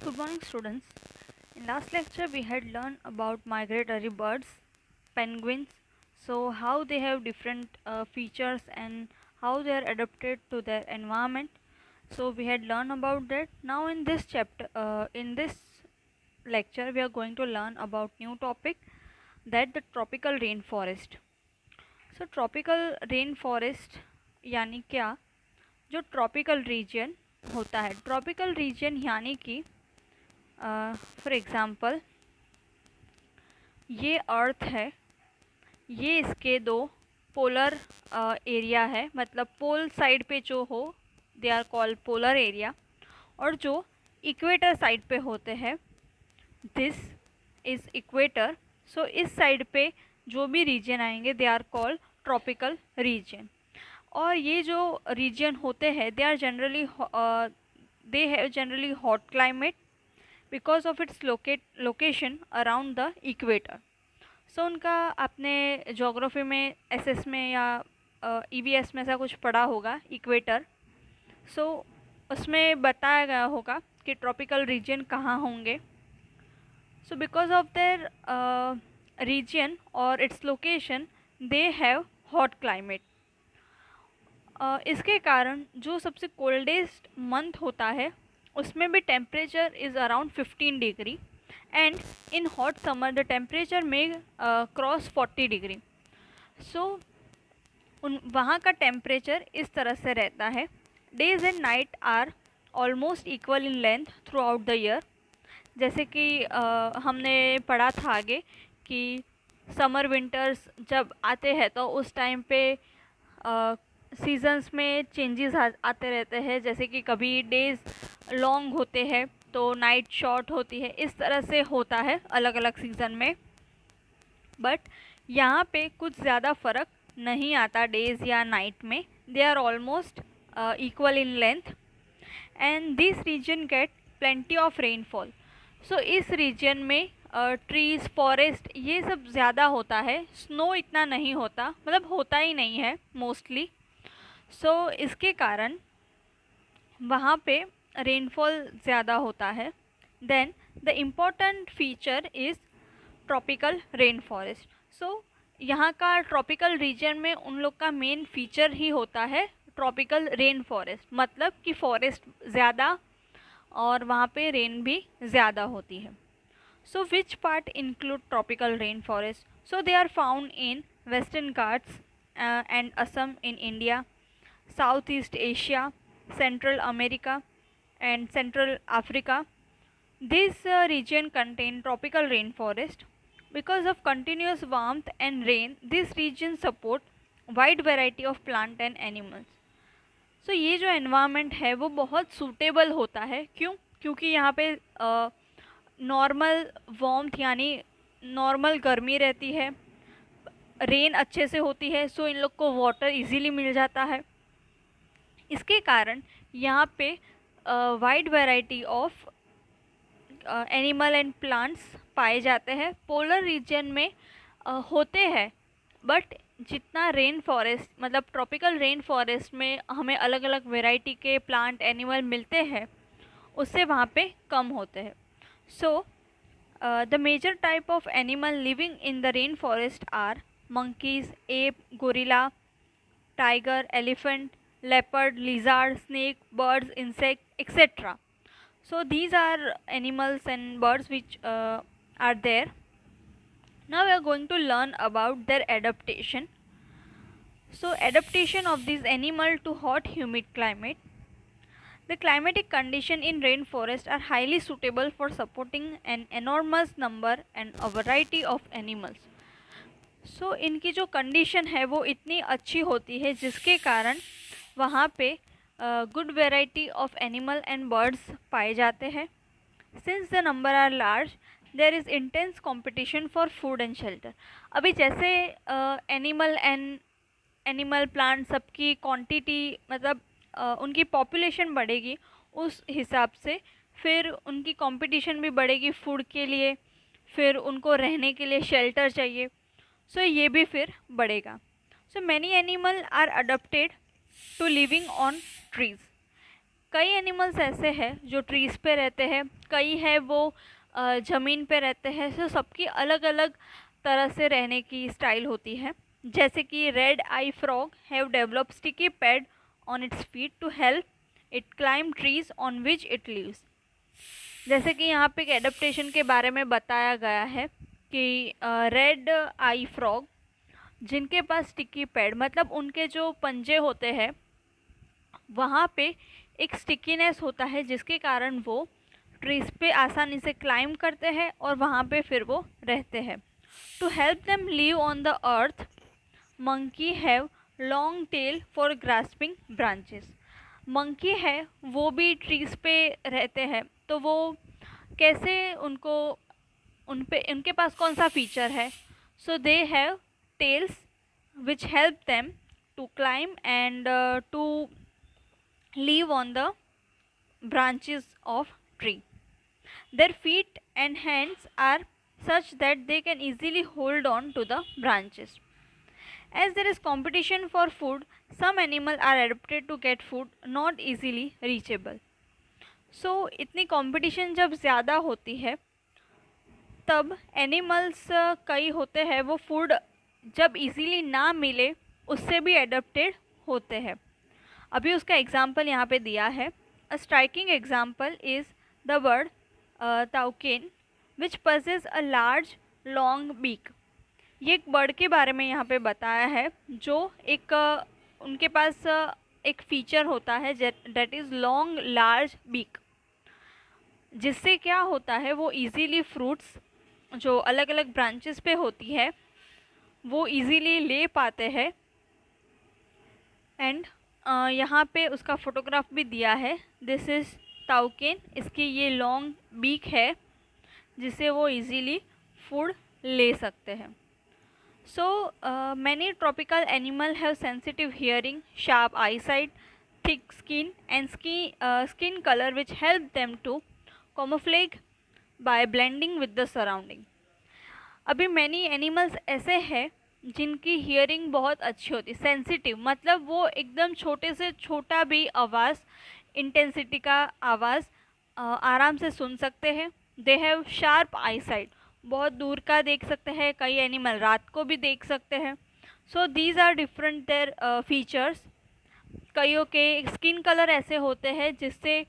Good morning, students. In last lecture, we had learned about migratory birds, penguins, so how they have different features and how they are adapted to their environment. So we had learned about that. Now in this lecture, we are going to learn about new topic, that the tropical rainforest. So tropical rainforest यानी क्या, जो tropical region होता है, tropical region यानी कि for example ये अर्थ है, ये इसके दो पोलर एरिया है, मतलब पोल साइड पे जो हो they are called polar area, और जो इक्वेटर साइड पे होते हैं दिस इज़ इक्वेटर. सो इस साइड पे जो भी रीजन आएंगे they are called tropical region. और ये जो रीजन होते हैं they have generally hot climate because of its location around the equator. So उनका आपने जोग्राफी में एसएस में या ईवीएस में ऐसा कुछ पढ़ा होगा इक्वेटर. सो उसमें बताया गया होगा कि ट्रॉपिकल रीजन कहाँ होंगे. So because of their region और its location they have hot climate. इसके कारण जो सबसे कोल्डेस्ट मंथ होता है उसमें भी temperature is around 15 degree, and in hot summer the temperature may cross 40 degree. सो वहाँ का टेम्परेचर इस तरह से रहता है. Days and night are almost equal in length throughout the year. जैसे कि हमने पढ़ा था आगे कि समर विंटर्स जब आते हैं तो उस टाइम पे सीजन्स में चेंजेस आते रहते हैं. जैसे कि कभी डेज़ लॉन्ग होते हैं तो नाइट शॉर्ट होती है. इस तरह से होता है अलग अलग सीज़न में. बट यहाँ पे कुछ ज़्यादा फ़र्क नहीं आता डेज़ या नाइट में. They are almost equal in length, and this region get plenty of rainfall. So इस रीजन में ट्रीज़ फॉरेस्ट ये सब ज़्यादा होता है. स्नो इतना नहीं होता, मतलब होता ही नहीं है मोस्टली. सो इसके कारण वहाँ पे रेनफॉल ज़्यादा होता है. Then the important feature is tropical rain forest. So यहाँ का ट्रॉपिकल रीजन में उन लोग का मेन फीचर ही होता है ट्रॉपिकल रेन फॉरेस्ट, मतलब कि फॉरेस्ट ज़्यादा और वहाँ पे रेन भी ज़्यादा होती है. So which part include tropical rain forest? So they are found in western Ghats and Assam in India, Southeast Asia, Central America, and Central Africa. This region contain tropical rainforest. Because of continuous warmth and rain, this region support wide variety of plant and animals. So ये जो environment है वो बहुत suitable होता है. क्यों? क्योंकि यहाँ पे नॉर्मल वार्मथ यानी नॉर्मल गर्मी रहती है, रेन अच्छे से होती है, सो इन लोग को वाटर इजीली मिल जाता है. इसके कारण यहाँ पे wide variety of animal and plants पाए जाते हैं. पोलर रीजन में होते हैं, बट जितना रेन फॉरेस्ट मतलब ट्रॉपिकल रेन फॉरेस्ट में हमें अलग अलग वैरायटी के प्लांट एनिमल मिलते हैं उससे वहाँ पे कम होते हैं. So the major type of animal living in the rain forest are monkeys, ape, gorilla, tiger, elephant, leopard, lizard, snake, birds, insect, etc. So these are animals and birds which are there. Now we are going to learn about their adaptation. So adaptation of these animal to hot humid climate. The climatic condition in rainforest are highly suitable for supporting an enormous number and a variety of animals. सो इनकी जो condition है वो इतनी अच्छी होती है जिसके कारण वहाँ पे good variety of animal and birds पाए जाते हैं. Since the number are large there is intense competition for food and shelter. अभी जैसे एनिमल प्लांट सबकी क्वांटिटी मतलब उनकी पॉपुलेशन बढ़ेगी, उस हिसाब से फिर उनकी कंपटीशन भी बढ़ेगी फूड के लिए, फिर उनको रहने के लिए शेल्टर चाहिए. सो ये भी फिर बढ़ेगा. So many animal are adapted to living on trees. कई एनिमल्स ऐसे हैं जो ट्रीज़ पे रहते हैं, कई है वो ज़मीन पे रहते हैं। सो सबकी अलग अलग तरह से रहने की स्टाइल होती है। जैसे कि red eye frog have develop sticky pad on its feet to help it climb trees on which it lives. जैसे कि यहाँ पे एक एडेप्टेशन के बारे में बताया गया है कि रेड आई फ्रॉग जिनके पास स्टिकी पैड, मतलब उनके जो पंजे होते हैं वहाँ पे एक स्टिकीनेस होता है जिसके कारण वो ट्रीज पे आसानी से क्लाइम करते हैं और वहाँ पे फिर वो रहते हैं। To help them live on the earth, monkey have long tail for grasping branches. Monkey है वो भी ट्रीज पे रहते हैं, तो वो कैसे उनके पास कौन सा फीचर है? So they have tails which help them to climb and to live on the branches of tree. Their feet and hands are such that they can easily hold on to the branches. As there is competition for food, some animals are adapted to get food not easily reachable. So इतनी competition जब ज़्यादा होती है तब animals कई होते हैं वो फूड जब इजीली ना मिले उससे भी एडेप्टेड होते हैं। अभी उसका एग्जाम्पल यहाँ पे दिया है। A striking example is the bird toucan which possess a large long beak. ये एक बर्ड के बारे में यहाँ पे बताया है जो एक उनके पास एक फीचर होता है that is long large beak, जिससे क्या होता है वो इजीली फ्रूट्स जो अलग अलग ब्रांचेस पे होती है वो इजीली ले पाते हैं। एंड यहाँ पे उसका फोटोग्राफ भी दिया है। दिस इज़ ताउकेन, इसकी ये लॉन्ग बीक है जिससे वो इजीली फूड ले सकते हैं। So many tropical animal have sensitive hearing, sharp eyesight, thick skin and skin colour which help them to camouflage by blending with the surrounding. अभी मैनी एनिमल्स ऐसे हैं जिनकी हियरिंग बहुत अच्छी होती है, सेंसिटिव, मतलब वो एकदम छोटे से छोटा भी आवाज़, इंटेंसिटी का आवाज़ आराम से सुन सकते हैं। दे हैव शार्प आईसाइट, बहुत दूर का देख सकते हैं, कई एनिमल रात को भी देख सकते हैं। So these are different their features. कईयों के स्किन कलर ऐसे होते हैं जिससे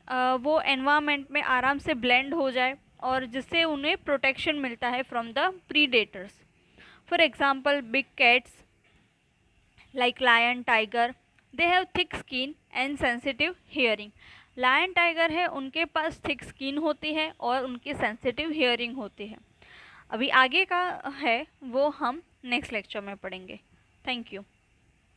वो एनवायरनमेंट में आराम से ब्लेंड हो जाए और जिससे उन्हें प्रोटेक्शन मिलता है from the predators. For example big cats like lion, tiger, they have thick skin and sensitive hearing. Lion tiger है उनके पास थिक स्किन होती है और उनकी सेंसिटिव हियरिंग होती है। अभी आगे का है वो हम नेक्स्ट लेक्चर में पढ़ेंगे। Thank you.